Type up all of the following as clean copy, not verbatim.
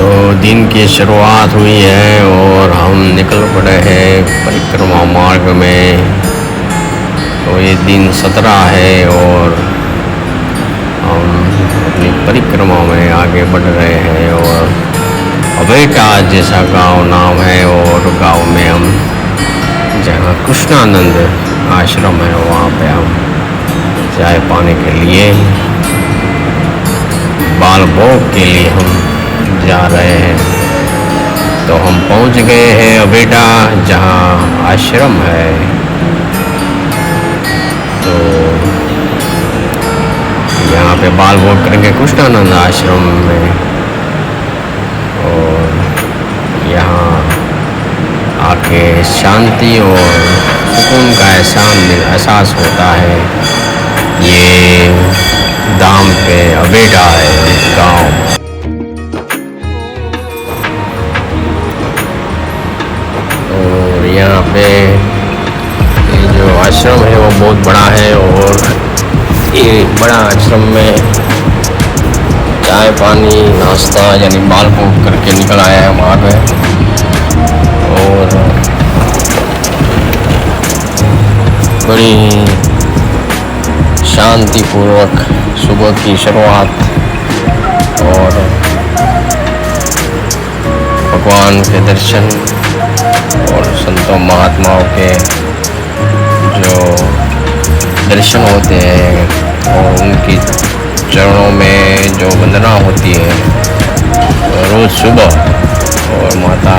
तो दिन की शुरुआत हुई है और हम निकल पड़े हैं परिक्रमा मार्ग में। तो ये दिन 17 है और हम अपनी परिक्रमा में आगे बढ़ रहे हैं। और अबेटा जैसा गांव नाम है और गांव में हम जहाँ कृष्णानंद आश्रम है वहाँ पे हम चाय पाने के लिए बाल भोग के लिए हम जा रहे हैं। तो हम पहुंच गए हैं अबेटा जहाँ आश्रम है। तो यहाँ पे बाल भोग करेंगे कृष्णानंद आश्रम में। और यहाँ आके शांति और सुकून का एहसास होता है। ये धाम पे अबेटा है गांव। और यहाँ पे ये जो आश्रम है वो बहुत बड़ा है और ये बड़ा आश्रम में चाय पानी नाश्ता यानी बाल भोग करके निकल आया है वहाँ पे। और बड़ी शांतिपूर्वक सुबह की शुरुआत और भगवान के दर्शन और संतों महात्माओं के जो दर्शन होते हैं और उनकी चरणों में जो वंदना होती है रोज़ सुबह। और माता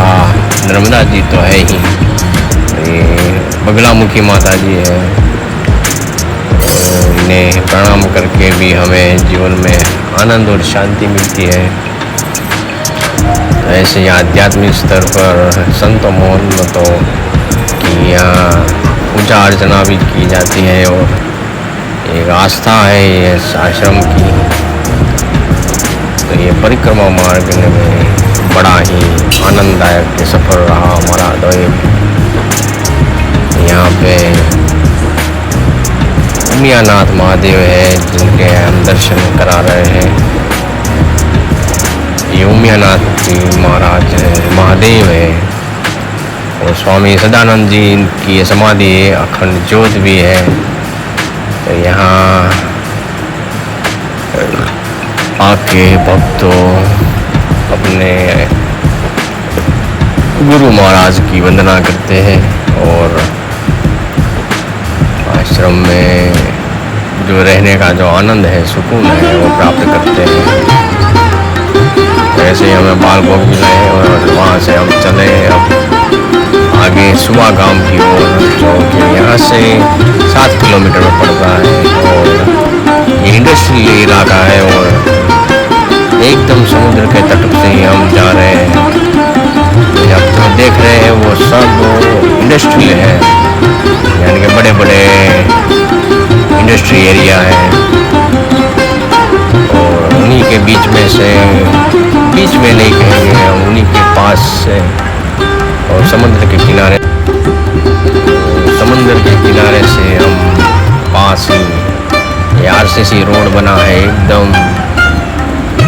नर्मदा जी तो है ही, ये बगलामुखी माता जी है। इन्हें प्रणाम करके भी हमें जीवन में आनंद और शांति मिलती है। ऐसे ही आध्यात्मिक स्तर पर संतों मोहम्मतों की यहाँ पूजा अर्चना भी की जाती है और एक आस्था है इस आश्रम की। तो ये परिक्रमा मार्ग में बड़ा ही आनंददायक सफ़र रहा हमारा। तो यहाँ पे उमियानाथ महादेव है जिनके हम दर्शन करा रहे हैं। ये उमियानाथ जी महाराज महादेव है और स्वामी सदानंद जी की समाधि अखंड ज्योत भी है। तो यहाँ आके भक्तों अपने गुरु महाराज की वंदना करते हैं और आश्रम में जो रहने का जो आनंद है सुकून है वो प्राप्त करते हैं। ऐसे ही हमें बाल भोग मिला है और वहाँ से हम चले अब आगे सुबह गांव की ओर, जो कि यहाँ से 7 किलोमीटर में पड़ता है। और ये इंडस्ट्रियल इलाका है और एकदम समुद्र के तट से ही हम जा रहे हैं। जब तो देख रहे हैं वो सब इंडस्ट्रियल है, यानी कि बड़े बड़े इंडस्ट्री एरिया है। और उन्हीं के बीच में नहीं कहेंगे हम, उन्हीं के पास से और समुद्र के किनारे से हम पास ही ये RCC रोड बना है, एकदम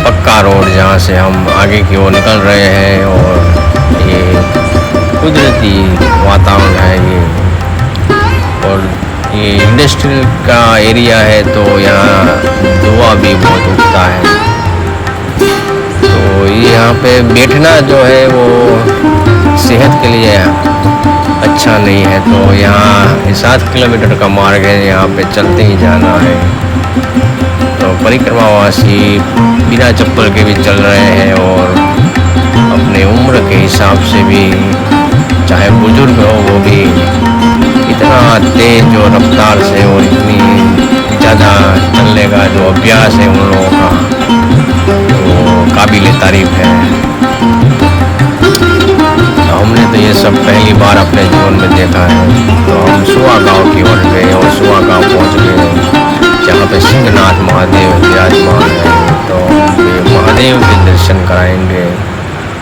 पक्का रोड, जहाँ से हम आगे की ओर निकल रहे हैं। और ये कुदरती वातावरण है ये, और ये इंडस्ट्रियल का एरिया है तो यहाँ धुआं भी बहुत उठता है। तो यहाँ पे बैठना जो है वो सेहत के लिए अच्छा नहीं है। तो यहाँ 7 किलोमीटर का मार्ग है, यहाँ पे चलते ही जाना है। तो परिक्रमावासी बिना चप्पल के भी चल रहे हैं और अपने उम्र के हिसाब से भी, चाहे बुजुर्ग हो वो भी इतना तेज और रफ्तार से और इतनी ज़्यादा चलने का जो अभ्यास है उन लोगों का, वो काबिल तारीफ है। हमने तो ये सब पहली बार अपने जीवन में देखा है। तो हम सुआ गांव की ओर गए और सुआ गांव पहुंच गए जहाँ पे सिंहनाथ महादेव विराजमान है। तो ये महादेव के दर्शन कराएंगे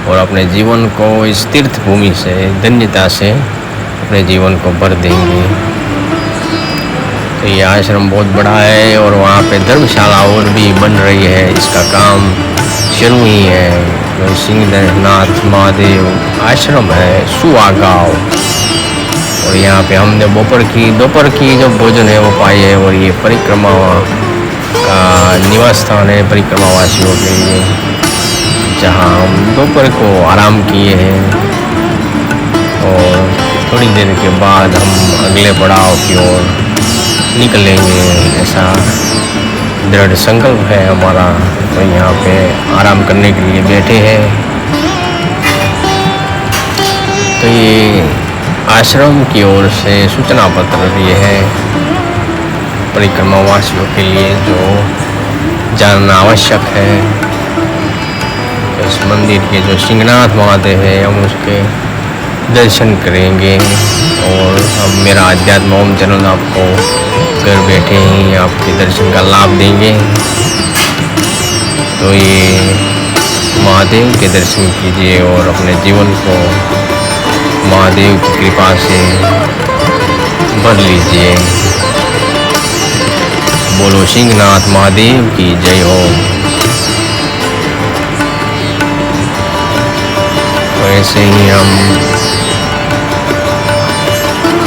और अपने जीवन को इस तीर्थ भूमि से धन्यता से अपने जीवन को भर देंगे। तो ये आश्रम बहुत बड़ा है और वहाँ पे धर्मशाला और भी बन रही है, इसका काम शुरू ही है। जो सिंहनाथ महादेव आश्रम है सुआ गाँव। और यहाँ पे हमने दोपहर की जो भोजन है वो पाई है। और ये परिक्रमा का निवास स्थान है परिक्रमा वासियों के लिए, जहाँ हम दोपहर को आराम किए हैं। और थोड़ी देर के बाद हम अगले पड़ाव की ओर निकलेंगे, ऐसा दृढ़ संकल्प है हमारा। तो यहाँ पे आराम करने के लिए बैठे हैं। तो ये आश्रम की ओर से सूचना पत्र ये है परिक्रमा वासियों के लिए, जो जानना आवश्यक है। इस मंदिर के जो सिंहनाथ महादेव है हम उसके दर्शन करेंगे। और हम मेरा अध्यात्म ओम चैनल आपको घर बैठे ही आपके दर्शन का लाभ देंगे। तो ये महादेव के दर्शन कीजिए और अपने जीवन को महादेव की कृपा से भर लीजिए। बोलो सिंहनाथ महादेव की जय हो। तो ऐसे ही हम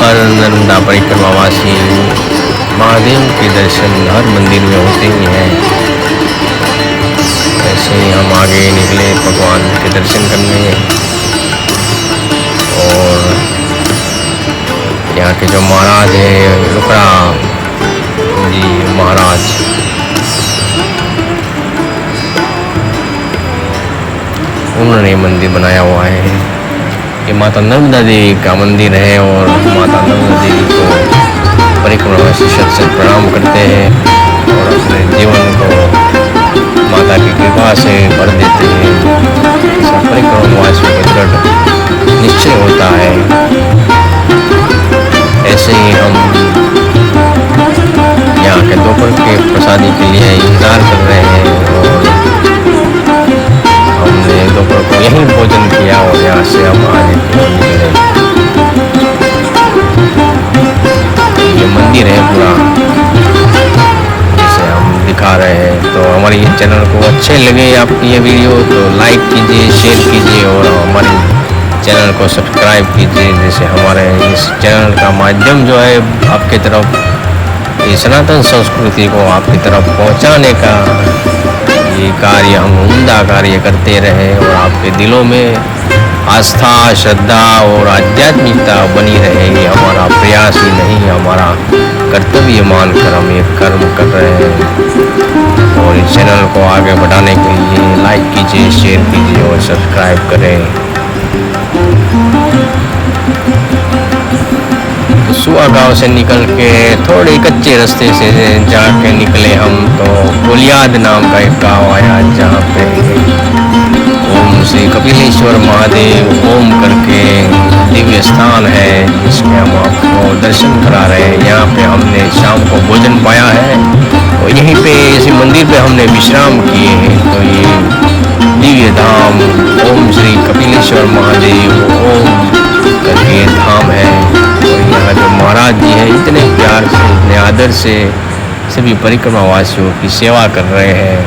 हर नर्मदा परिक्रमा वासी महादेव के दर्शन हर मंदिर में होते ही हैं। ऐसे ही हम आगे निकले भगवान के दर्शन करने। और यहाँ के जो महाराज है रुकड़ा जी महाराज, उन्होंने मंदिर बनाया हुआ है। ये माता नर्मदा देवी का मंदिर है। और माता नर्मदा देवी को परिक्रमा से प्रणाम करते हैं और अपने जीवन को माता की कृपा से भर देते हैं। परिक्रमा वासियों के दृढ़ निश्चय होता है। ऐसे ही हम यहाँ के दोपहर के प्रसादी के लिए इंतज़ार कर रहे हैं। और हमने दोपहर को यहीं भोजन किया और यहाँ से हम आगे की ओर निकले। ये मंदिर है पूरा जिसे हम दिखा रहे हैं। तो हमारे ये चैनल को अच्छे लगे आपकी ये वीडियो तो लाइक कीजिए, शेयर कीजिए और हमारे चैनल को सब्सक्राइब कीजिए। जैसे हमारे इस चैनल का माध्यम जो है आपके तरफ ये सनातन संस्कृति को आपकी तरफ पहुंचाने का ये कार्य हम उम्दा कार्य करते रहे। और आपके दिलों में आस्था, श्रद्धा और आध्यात्मिकता बनी रहे, ये हमारा प्रयास ही नहीं, हमारा कर्तव्य मानकर हम ये कर्म कर रहे हैं। और इस चैनल को आगे बढ़ाने के लिए लाइक कीजिए, शेयर कीजिए और सब्सक्राइब करें। सुआ गांव से निकल के थोड़े कच्चे रास्ते से जाके निकले हम, तो गोलियाद नाम का एक गांव आया, जहाँ पे ओम श्री कपिलेश्वर महादेव ओम करके दिव्य स्थान है, जिसमें हम आपको दर्शन करा रहे हैं। यहाँ पे हमने शाम को भोजन पाया है और यहीं पे इसी मंदिर पे हमने विश्राम किए हैं। तो ये दिव्य धाम ओम श्री कपिलेश्वर महादेव ओम करके धाम है। और यहाँ जो महाराज जी हैं इतने प्यार से, इतने आदर से सभी परिक्रमा वासियों की सेवा कर रहे हैं।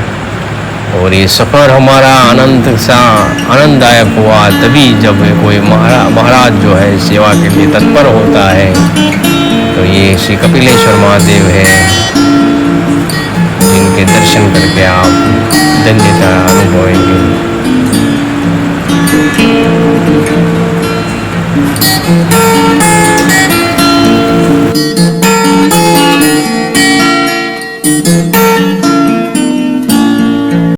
और ये सफ़र हमारा आनंददायक हुआ तभी जब कोई महाराज जो है सेवा के लिए तत्पर होता है। तो ये श्री कपिलेश्वर महादेव है, जिनके दर्शन करके आप धन्यता अनुभवेंगे।